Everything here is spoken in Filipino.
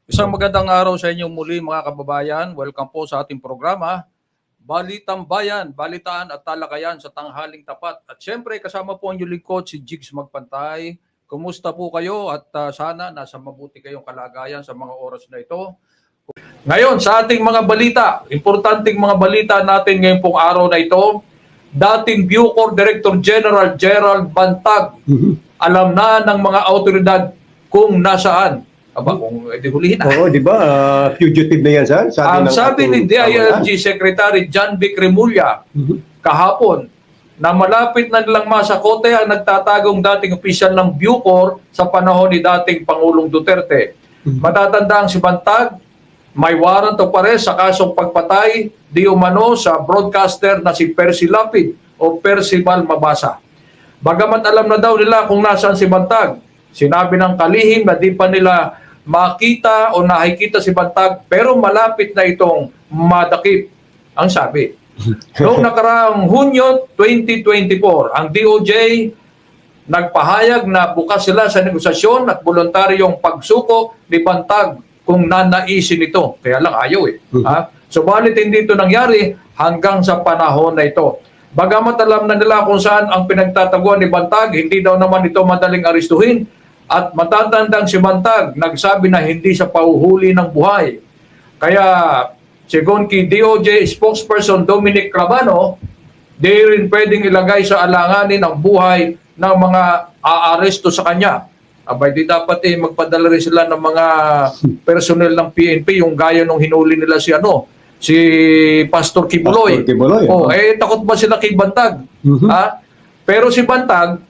Isang magandang araw sa inyo muli mga kababayan. Welcome po sa ating programa, Balitang Bayan, Balitaan at Talakayan sa Tanghaling Tapat. At syempre kasama po ang inyong lingkod si Jigs Magpantay. Kumusta po kayo at sana nasa mabuti kayong kalagayan sa mga oras na ito. Ngayon sa ating mga balita, importanteng mga balita natin ngayong pong araw na ito, dating Bucor Director General Gerald Bantag, alam na ng mga autoridad kung nasaan. Aba, kung hulihin na. Oo, di ba? Fugitive na yan, sir? Ang sabi ni DILG Secretary John Vic Remulla kahapon na malapit na nilang masakote ang nagtatagong dating opisyal ng Bucor sa panahon ni dating Pangulong Duterte. Matatanda ang si Bantag, may warrant of arrest sa kasong pagpatay di umano sa broadcaster na si Percy Lapid o Percival Mabasa. Bagamat alam na daw nila kung nasaan si Bantag, sinabi ng kalihim na di pa nila makita o nakikita si Bantag pero malapit na itong madakip, ang sabi. Noong nakaraang Hunyo 2024, ang DOJ nagpahayag na bukas sila sa negosasyon at voluntaryong pagsuko ni Bantag kung nanaisin ito. Kaya lang ayaw Subalit hindi ito nangyari hanggang sa panahon na ito. Bagamat alam na nila kung saan ang pinagtataguan ni Bantag, hindi daw naman ito madaling aristuhin. At matatandang si Bantag, nagsabi na hindi siya pauhuli ng buhay. Kaya, sigon kay DOJ spokesperson Dominic Cravano, di rin pwedeng ilagay sa alanganin ang buhay ng mga aaresto sa kanya. Abay, di dapat magpadala rin sila ng mga personnel ng PNP, yung gaya nung hinuli nila si Pastor Kibuloy. Pastor Kibuloy. Takot ba sila kay Bantag? Pero si Bantag,